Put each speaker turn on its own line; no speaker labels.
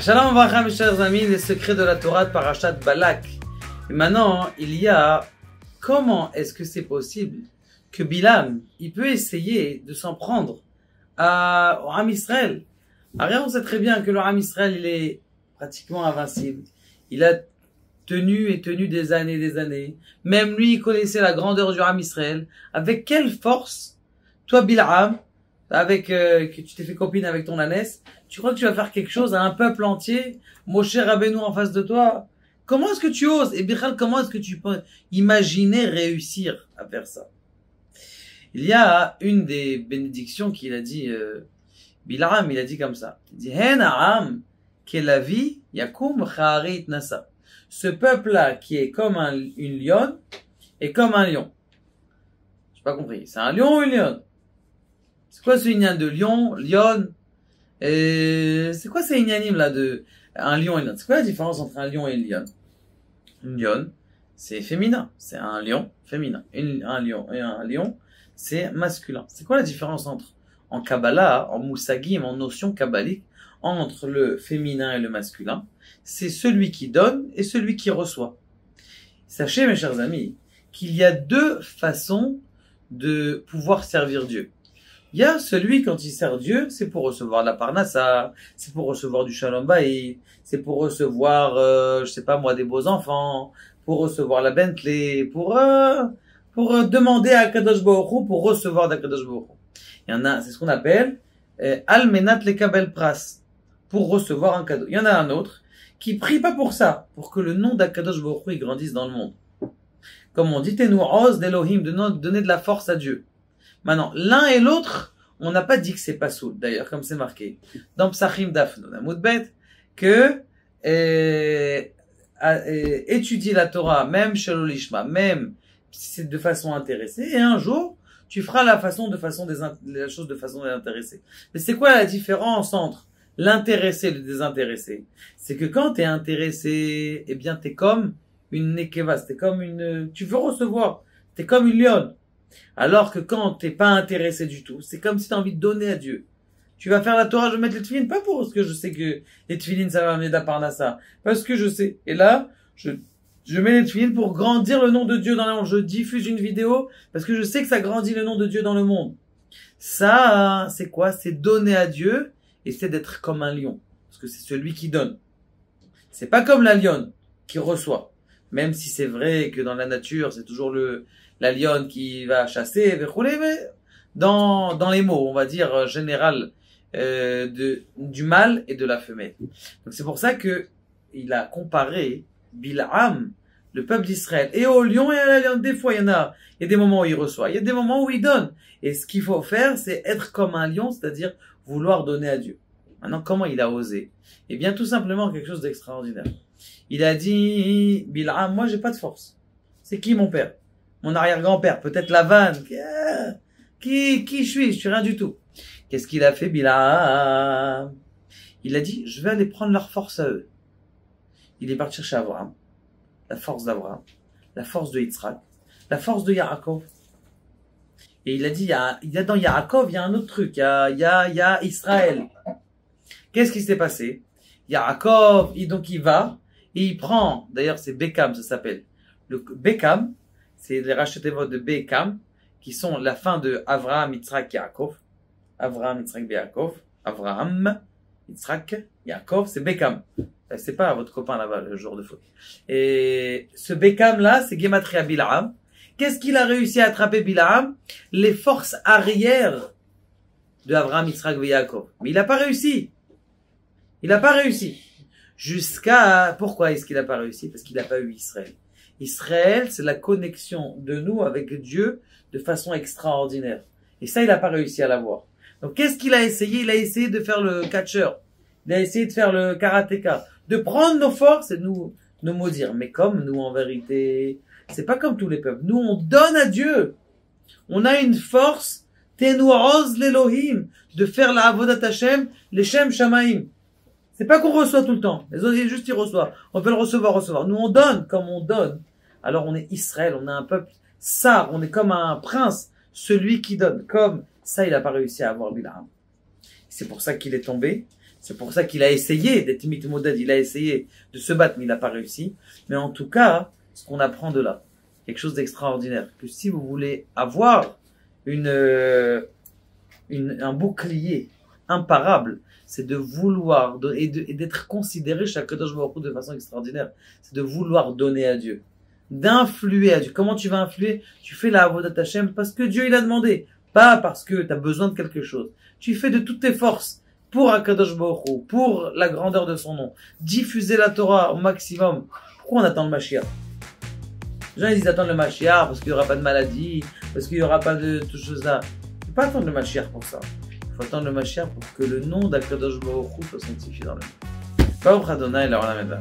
Shalom Avracha, mes chers amis, les secrets de la Torah de Parashat Balak. Et maintenant, il y a comment est-ce que c'est possible que Bilam, il peut essayer de s'en prendre au Ham Israël. Alors on sait très bien que le Ham Israël, il est pratiquement invincible. Il a tenu des années. Même lui, il connaissait la grandeur du Ham Israël. Avec quelle force, toi Bilam, que tu t'es fait copine avec ton ânesse, tu crois que tu vas faire quelque chose à un peuple entier, Moshe Rabbeinu en face de toi? Comment est-ce que tu oses? Et Bichal, comment est-ce que tu peux imaginer réussir à faire ça? Il y a une des bénédictions qu'il a dit, Bilam, il a dit comme ça. Il dit, Hen ha'am kelavi yakum charit nasa. Ce peuple-là qui est comme une lionne est comme un lion. J'ai pas compris. C'est un lion ou une lionne? C'est quoi ce ignan de lion, lionne? C'est quoi ces ignanim là de un lion et une lionne? C'est quoi la différence entre un lion et une lionne? Une lionne, c'est féminin. C'est un lion féminin. Un lion, c'est masculin. C'est quoi la différence en Kabbalah, en Moussagim, en notion kabbalique, entre le féminin et le masculin? C'est celui qui donne et celui qui reçoit. Sachez, mes chers amis, qu'il y a deux façons de pouvoir servir Dieu. Il y a celui, quand il sert Dieu, c'est pour recevoir la parnassa, c'est pour recevoir du shalom bayit, c'est pour recevoir, je sais pas moi, des beaux enfants, pour recevoir la Bentley, pour demander à Kadosh Baruch Hu, pour recevoir d'Akadosh Baruch Hu. Il y en a, c'est ce qu'on appelle al menat lekabel pras, pour recevoir un cadeau. Il y en a un autre qui prie pas pour ça, pour que le nom d'Akadosh Baruch Hu grandisse dans le monde. Comme on dit, Tenu oz d'Elohim, de donner de la force à Dieu. Maintenant, l'un et l'autre, on n'a pas dit que c'est pas soud, d'ailleurs, comme c'est marqué dans Psachim Daf Amoudbet, que étudier la Torah, même Shelo Lishma, même si c'est de façon intéressée, et un jour, tu feras la chose de façon désintéressée. Mais c'est quoi la différence entre l'intéressé et le désintéressé? C'est que quand tu es intéressé, eh bien, t'es comme une nekeva, tu veux recevoir, t'es comme une lionne. Alors que quand t'es pas intéressé du tout, c'est comme si tu as envie de donner à Dieu. Tu vas faire la Torah, je vais mettre les tefilines, pas parce que je sais que les tefilines ça va amener de la parnassa, parce que je sais. Et là, je mets les tefilines pour grandir le nom de Dieu dans le monde. Je diffuse une vidéo parce que je sais que ça grandit le nom de Dieu dans le monde. Ça, c'est quoi? C'est donner à Dieu et c'est d'être comme un lion. Parce que c'est celui qui donne. C'est pas comme la lionne qui reçoit. Même si c'est vrai que dans la nature, c'est toujours la lionne qui va chasser, mais dans les mots, on va dire, général, du mâle et de la femelle. Donc c'est pour ça que il a comparé Bil'am, le peuple d'Israël, et au lion et à la lionne. Des fois, il y a des moments où il reçoit, il y a des moments où il donne. Et ce qu'il faut faire, c'est être comme un lion, c'est-à-dire vouloir donner à Dieu. Maintenant, comment il a osé? Eh bien, tout simplement quelque chose d'extraordinaire. Il a dit, Bil'am, moi j'ai pas de force. C'est qui mon père? Mon arrière-grand-père, peut-être Lavan. Qui je suis? Je suis rien du tout. Qu'est-ce qu'il a fait, Bil'am? Il a dit, je vais aller prendre leur force à eux. Il est parti chercher Abraham, la force d'Abraham, la force de Yitzhak, la force de Yaakov. Et il a dit, il y a dans Yaakov, il y a un autre truc, il y a Israël. Qu'est-ce qui s'est passé? Yaakov, donc il va, et il prend, d'ailleurs c'est Bekam, ça s'appelle. Le Bekam, c'est les rachetevot de Bekam, qui sont la fin de Avraham, Yitzhak, Yaakov. Avraham, Yitzhak, Yaakov. Avraham, Yitzhak, Yaakov, c'est Bekam. C'est pas votre copain là-bas, le joueur de foot. Et ce Bekam là, c'est Gematria Bil'am. Qu'est-ce qu'il a réussi à attraper Bil'am? Les forces arrière de Avraham, Yitzhak et Yaakov. Mais il n'a pas réussi. Il n'a pas réussi. Pourquoi est-ce qu'il n'a pas réussi? Parce qu'il n'a pas eu Israël. Israël, c'est la connexion de nous avec Dieu de façon extraordinaire. Et ça, il n'a pas réussi à l'avoir. Donc, qu'est-ce qu'il a essayé? Il a essayé de faire le catcheur. Il a essayé de faire le karatéka. De prendre nos forces et de nous maudire. Mais comme nous, en vérité, c'est pas comme tous les peuples. Nous, on donne à Dieu. On a une force, Tenu oz l'Elohim, de faire la avodat Hashem, les Shem Shamaim. C'est pas qu'on reçoit tout le temps. Les autres, juste ils reçoivent. On peut le recevoir. Nous, on donne comme on donne. Alors, on est Israël, on a un peuple sar, on est comme un prince, celui qui donne. Comme ça, il n'a pas réussi à avoir Bil'am. C'est pour ça qu'il est tombé. C'est pour ça qu'il a essayé d'être mitmoded, il a essayé de se battre, mais il n'a pas réussi. Mais en tout cas, ce qu'on apprend de là, quelque chose d'extraordinaire, que si vous voulez avoir un bouclier imparable, c'est de vouloir et d'être considéré chaque Kadosh Baruch Hu de façon extraordinaire. C'est de vouloir donner à Dieu, d'influer à Dieu. Comment tu vas influer? Tu fais la Avodat Hashem parce que Dieu il a demandé, pas parce que tu as besoin de quelque chose. Tu fais de toutes tes forces pour Akadosh Baruch Hu, pour la grandeur de son nom. Diffuser la Torah au maximum. Pourquoi on attend le Mashiach? Les gens ils disent attendre le Mashiach parce qu'il n'y aura pas de maladie, parce qu'il n'y aura pas de toutes choses là. Il ne faut pas attendre le Mashiach pour ça. Il faut attendre le Mashiach pour que le nom d'Akadosh Baruch Hu soit sanctifié dans le monde. Baruch Adonai, la Olam Eba.